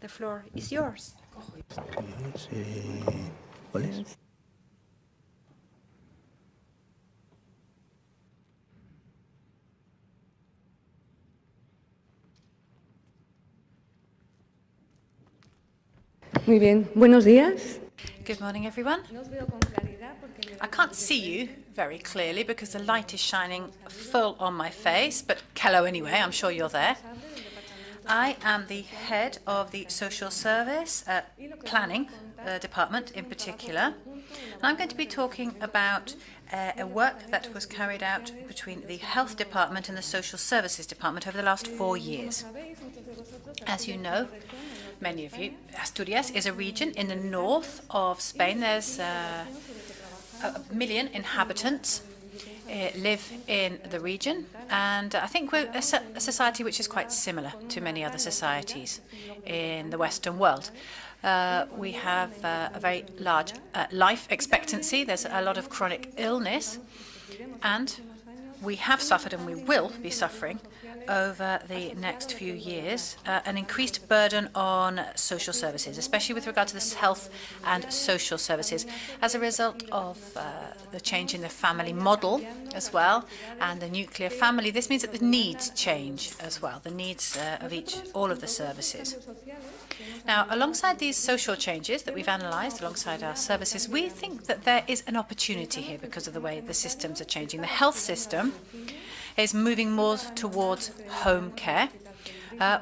The floor is yours. Muy bien, buenos días. Good morning, everyone. I can't see you very clearly because the light is shining full on my face, but hello anyway, I'm sure you're there. I am the head of the social service planning department in particular, and I'm going to be talking about a work that was carried out between the health department and the social services department over the last 4 years. As you know, many of you, Asturias is a region in the north of Spain. There's 1 million inhabitants live in the region, and I think we're a society which is quite similar to many other societies in the Western world. We have a very large life expectancy. There's a lot of chronic illness, and we have suffered and we will be suffering over the next few years an increased burden on social services, especially with regard to the health and social services, as a result of the change in the family model as well, and the nuclear family. This means that the needs change as well, the needs of all of the services. Now, alongside these social changes that we've analysed alongside our services, we think that there is an opportunity here because of the way the systems are changing. The health system is moving more towards home care.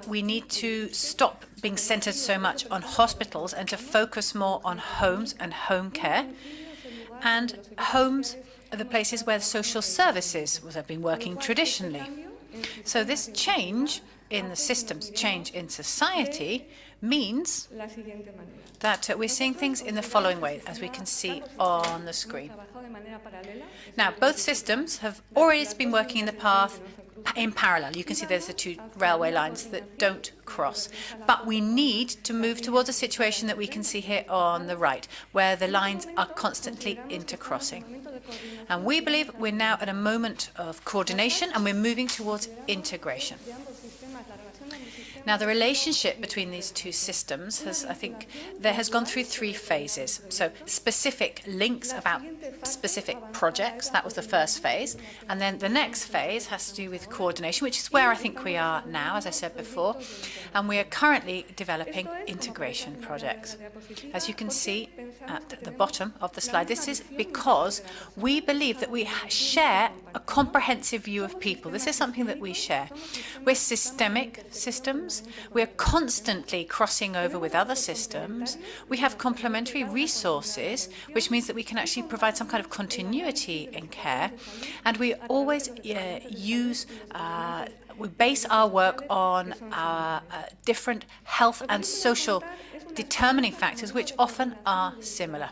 We need to stop being centred so much on hospitals and to focus more on homes and home care. And homes are the places where social services have been working traditionally. So this change in the systems, change in society, means that we're seeing things in the following way, as we can see on the screen. Now, both systems have already been working in the path in parallel. You can see there's the two railway lines that don't cross. But we need to move towards a situation that we can see here on the right, where the lines are constantly intercrossing. And we believe we're now at a moment of coordination and we're moving towards integration. Now, the relationship between these two systems has gone through 3 phases. So specific links about specific projects, that was the first phase. And then the next phase has to do with coordination, which is where I think we are now, as I said before. And we are currently developing integration projects. As you can see at the bottom of the slide, this is because we believe that we share a comprehensive view of people. This is something that we share. We're systemic systems. We're constantly crossing over with other systems. We have complementary resources, which means that we can actually provide some kind of continuity in care. And we always we base our work on our different health and social determining factors, which often are similar.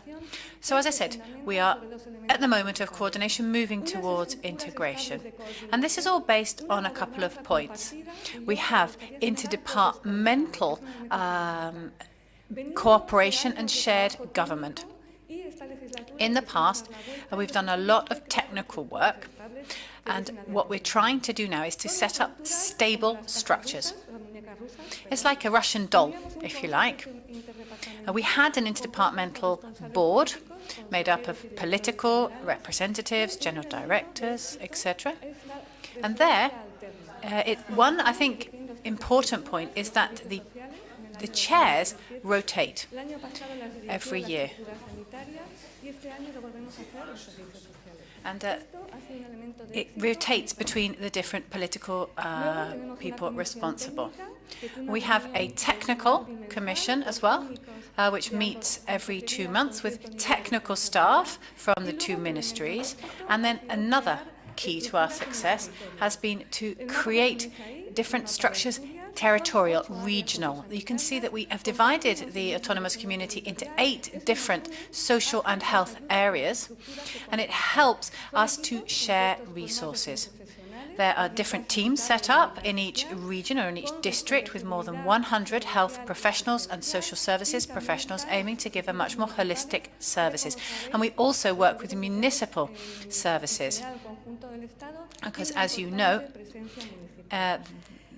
So, as I said, we are at the moment of coordination moving towards integration. And this is all based on a couple of points. We have interdepartmental cooperation and shared government. In the past, we've done a lot of technical work, and what we're trying to do now is to set up stable structures. It's like a Russian doll, if you like. We had an interdepartmental board made up of political representatives, general directors, etc. And there, one, I think, important point is that the chairs rotate every year. And it rotates between the different political people responsible. We have a technical commission as well, which meets every 2 months with technical staff from the 2 ministries. And then another key to our success has been to create different structures, territorial, regional. You can see that we have divided the autonomous community into 8 different social and health areas, and it helps us to share resources. There are different teams set up in each region or in each district with more than 100 health professionals and social services professionals aiming to give a much more holistic services. And we also work with municipal services because, as you know,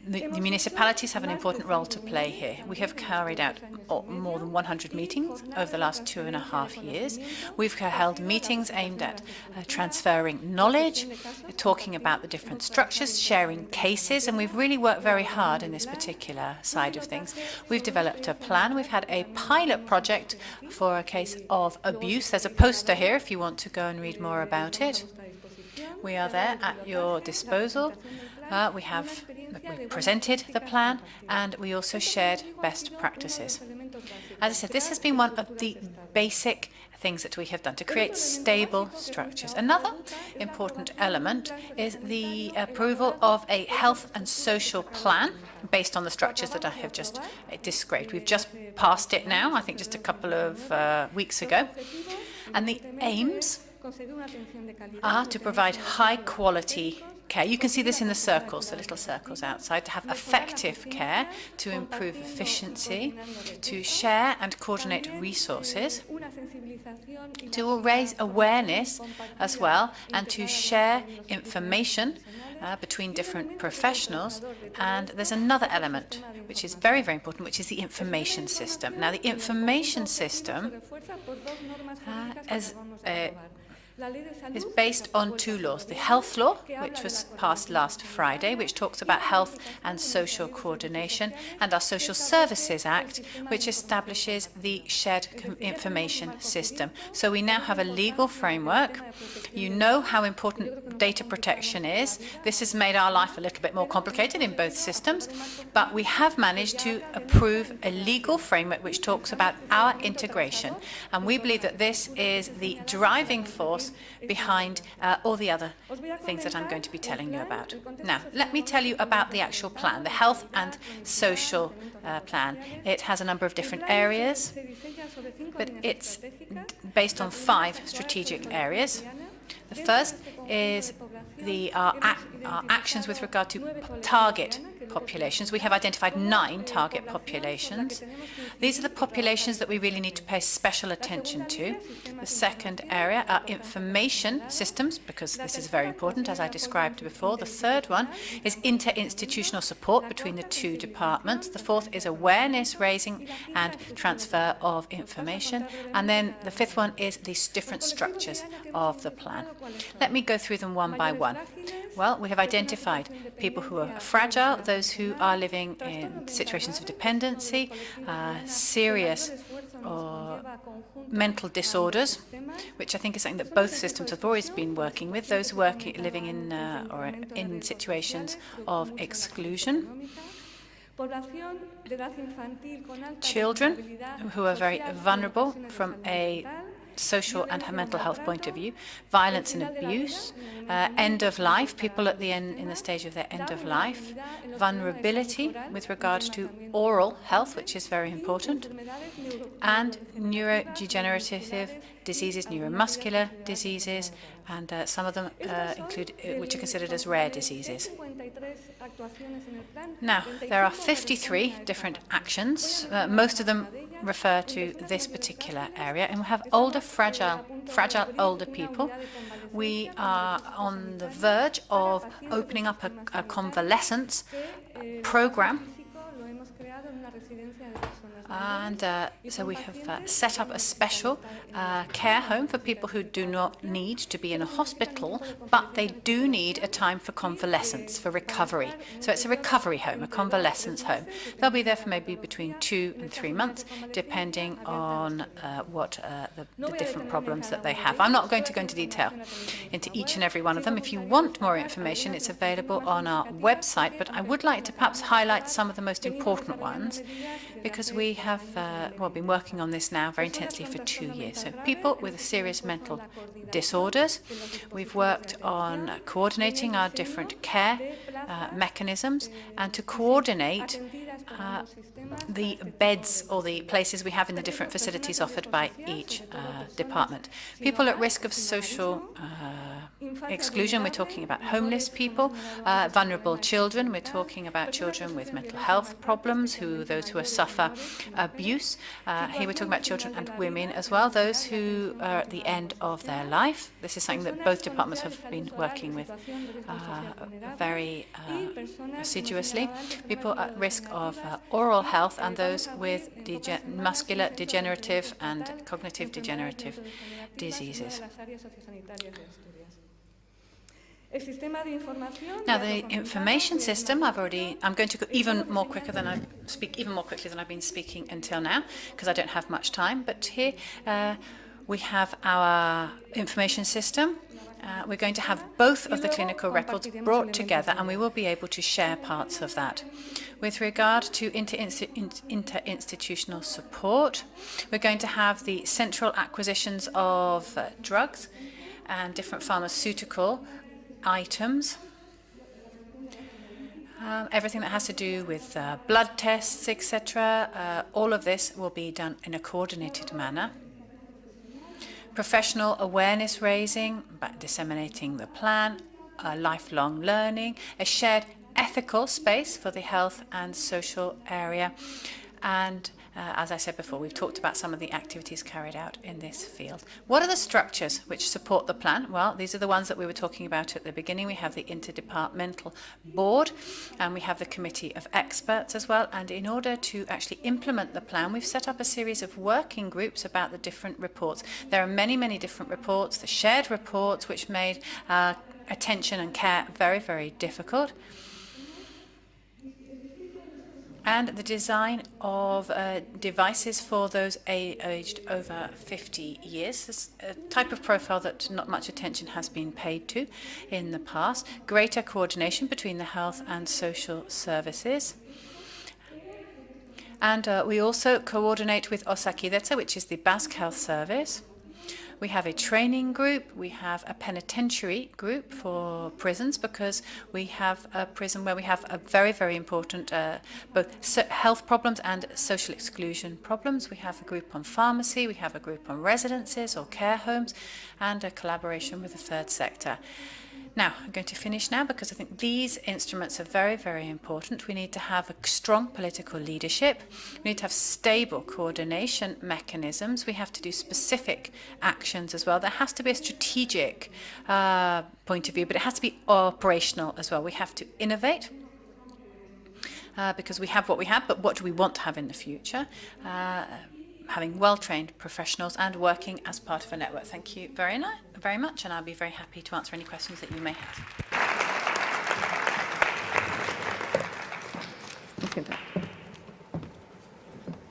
the municipalities have an important role to play here. We have carried out more than 100 meetings over the last 2.5 years. We've held meetings aimed at transferring knowledge, talking about the different structures, sharing cases, and we've really worked very hard in this particular side of things. We've developed a plan. We've had a pilot project for a case of abuse. There's a poster here if you want to go and read more about it. We are there at your disposal. We presented the plan, and we also shared best practices. As I said, this has been one of the basic things that we have done to create stable structures. Another important element is the approval of a health and social plan based on the structures that I have just described. We've just passed it now, I think just a couple of weeks ago. And the aims are to provide high-quality care. You can see this in the circles, the little circles outside, to have effective care, to improve efficiency, to share and coordinate resources, to raise awareness as well, and to share information between different professionals. And there's another element which is very, very important, which is the information system. Now, the information system is based on two laws. The health law, which was passed last Friday, which talks about health and social coordination, and our Social Services Act, which establishes the shared information system. So we now have a legal framework. You know how important data protection is. This has made our life a little bit more complicated in both systems, but we have managed to approve a legal framework which talks about our integration. And we believe that this is the driving force behind all the other things that I'm going to be telling you about. Now, let me tell you about the actual plan, the health and social plan. It has a number of different areas, but it's based on 5 strategic areas. The first is our actions with regard to target populations. We have identified 9 target populations. These are the populations that we really need to pay special attention to. The second area are information systems, because this is very important, as I described before. The third one is interinstitutional support between the 2 departments. The fourth is awareness raising and transfer of information. And then the 5th one is these different structures of the plan. Let me go through them one by one. Well, we have identified people who are fragile, those who are living in situations of dependency, serious or mental disorders, which I think is something that both systems have always been working with, those living in or in situations of exclusion, children who are very vulnerable from a social and mental health point of view, violence and abuse, end of life, people at the end, in the stage of their end of life, vulnerability with regards to oral health, which is very important, and neurodegenerative diseases, neuromuscular diseases, and some of them include which are considered as rare diseases. Now, there are 53 different actions. Most of them refer to this particular area, and we have older, fragile older people. We are on the verge of opening up a convalescence program. And so we have set up a special care home for people who do not need to be in a hospital, but they do need a time for convalescence, for recovery. So it's a recovery home, a convalescence home. They'll be there for maybe between 2 and 3 months, depending on what the different problems that they have. I'm not going to go into detail into each and every one of them. If you want more information, it's available on our website, but I would like to perhaps highlight some of the most important ones, because we have been working on this now very intensely for 2 years. So people with serious mental disorders, we've worked on coordinating our different care mechanisms and to coordinate the beds or the places we have in the different facilities offered by each department. People at risk of social exclusion, we're talking about homeless people, vulnerable children, we're talking about children with mental health problems, those who suffer abuse. Here we're talking about children and women as well, those who are at the end of their life. This is something that both departments have been working with very assiduously. People at risk of oral health and those with muscular degenerative and cognitive degenerative diseases. Now, the information system, I'm going to go speak even more quickly than I've been speaking until now, because I don't have much time. But here we have our information system. We're going to have both of the clinical records brought together, and we will be able to share parts of that. With regard to interinstitutional support, we're going to have the central acquisitions of drugs and different pharmaceutical items. Everything that has to do with blood tests, etc. All of this will be done in a coordinated manner. Professional awareness raising, disseminating the plan, lifelong learning, a shared ethical space for the health and social area, and as I said before, we've talked about some of the activities carried out in this field. What are the structures which support the plan? Well, these are the ones that we were talking about at the beginning. We have the interdepartmental board, and we have the committee of experts as well. And in order to actually implement the plan, we've set up a series of working groups about the different reports. There are many, many different reports, the shared reports, which made attention and care very, very difficult. And the design of devices for those aged over 50 years. This is a type of profile that not much attention has been paid to in the past. Greater coordination between the health and social services. And we also coordinate with OSAKIDETZA, which is the Basque Health Service. We have a training group, we have a penitentiary group for prisons, because we have a prison where we have a very, very important both health problems and social exclusion problems. We have a group on pharmacy, we have a group on residences or care homes, and a collaboration with the third sector. Now, I'm going to finish now because I think these instruments are very, very important. We need to have a strong political leadership. We need to have stable coordination mechanisms. We have to do specific actions as well. There has to be a strategic point of view, but it has to be operational as well. We have to innovate because we have what we have, but what do we want to have in the future? Having well-trained professionals and working as part of a network. Thank you very much, and I'll be very happy to answer any questions that you may have.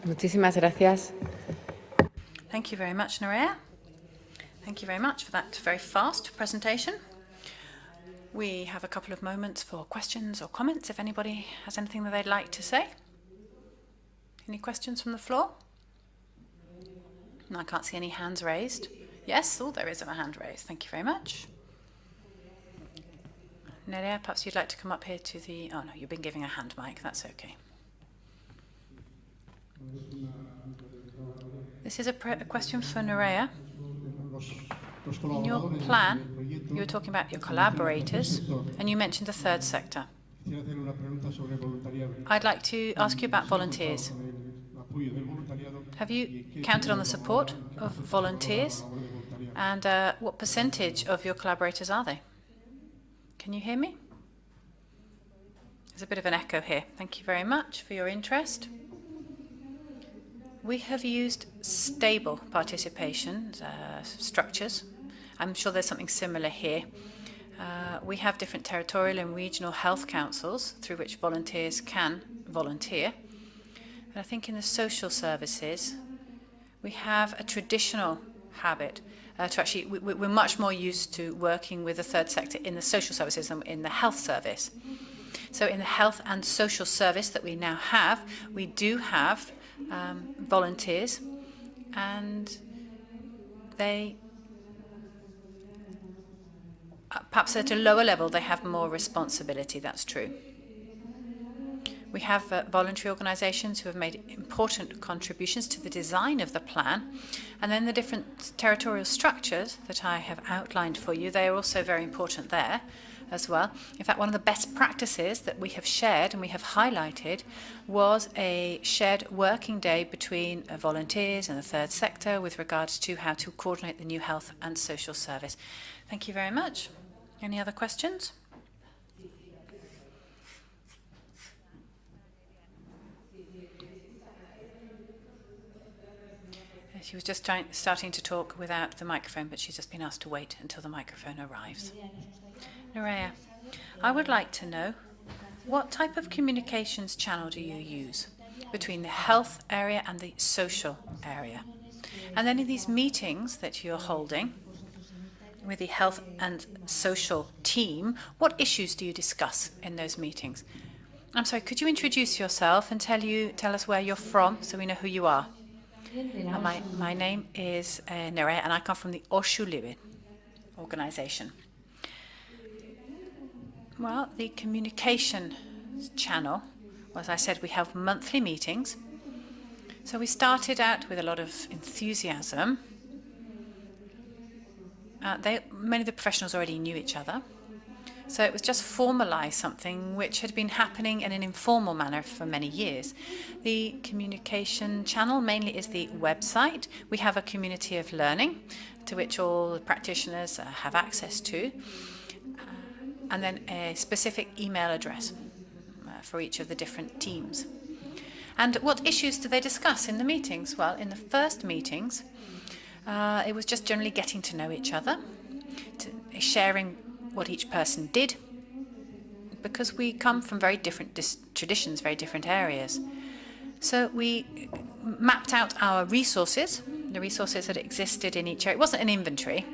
Muchísimas gracias. Thank you very much, Nerea. Thank you very much for that very fast presentation. We have a couple of moments for questions or comments, if anybody has anything that they'd like to say. Any questions from the floor? I can't see any hands raised. Yes, there is a hand raised. Thank you very much. Nerea, perhaps you'd like to come up here to the... Oh, no, you've been giving a hand mic. That's okay. This is a question for Nerea. In your plan, you were talking about your collaborators, and you mentioned the third sector. I'd like to ask you about volunteers. Have you counted on the support of volunteers? And what percentage of your collaborators are they? Can you hear me? There's a bit of an echo here. Thank you very much for your interest. We have used stable participation structures. I'm sure there's something similar here. We have different territorial and regional health councils through which volunteers can volunteer. And I think in the social services, we have a traditional habit to actually, we're much more used to working with the third sector in the social services than in the health service. So in the health and social service that we now have, we do have volunteers, and they, perhaps at a lower level, they have more responsibility, that's true. We have voluntary organizations who have made important contributions to the design of the plan. And then the different territorial structures that I have outlined for you, they are also very important there as well. In fact, one of the best practices that we have shared and we have highlighted was a shared working day between volunteers and the third sector with regards to how to coordinate the new health and social service. Thank you very much. Any other questions? She was just starting to talk without the microphone, but she's just been asked to wait until the microphone arrives. Nerea, I would like to know, what type of communications channel do you use between the health area and the social area? And then in these meetings that you're holding with the health and social team, what issues do you discuss in those meetings? I'm sorry, could you introduce yourself and tell us where you're from so we know who you are? My name is Nerea, and I come from the Oshulibe organization. Well, the communication channel, as I said, we have monthly meetings. So we started out with a lot of enthusiasm. Many of the professionals already knew each other. So it was just formalized something which had been happening in an informal manner for many years. The communication channel mainly is the website. We have a community of learning to which all the practitioners have access to, and then a specific email address for each of the different teams. And what issues do they discuss in the meetings? Well, in the first meetings, it was just generally getting to know each other, sharing what each person did, because we come from very different traditions, very different areas. So we mapped out our resources, the resources that existed in each area. It wasn't an inventory.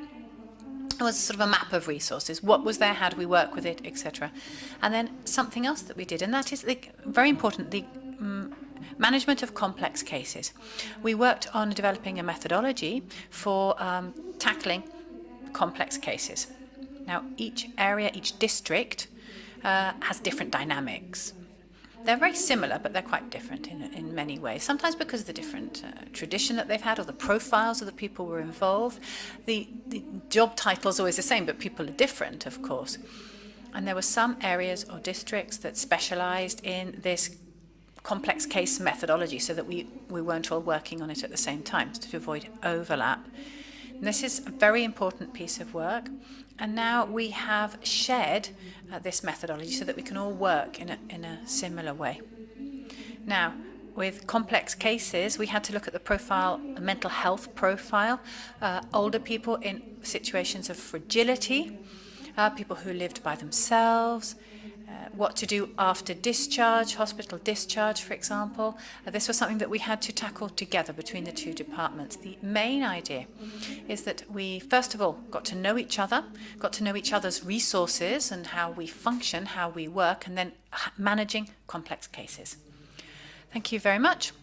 It was sort of a map of resources. What was there? How do we work with it, etc. And then something else that we did, and that is very important, the management of complex cases. We worked on developing a methodology for tackling complex cases. Now, each area, each district has different dynamics. They're very similar, but they're quite different in many ways. Sometimes because of the different tradition that they've had or the profiles of the people who were involved. The job title is always the same, but people are different, of course. And there were some areas or districts that specialized in this complex case methodology so that we weren't all working on it at the same time to avoid overlap. And this is a very important piece of work. And now we have shared this methodology so that we can all work in a similar way. Now, with complex cases, we had to look at the profile, the mental health profile, older people in situations of fragility, people who lived by themselves, what to do after discharge, hospital discharge, for example. This was something that we had to tackle together between the two departments. The main idea is that we, first of all, got to know each other, got to know each other's resources and how we function, how we work, and then managing complex cases. Thank you very much.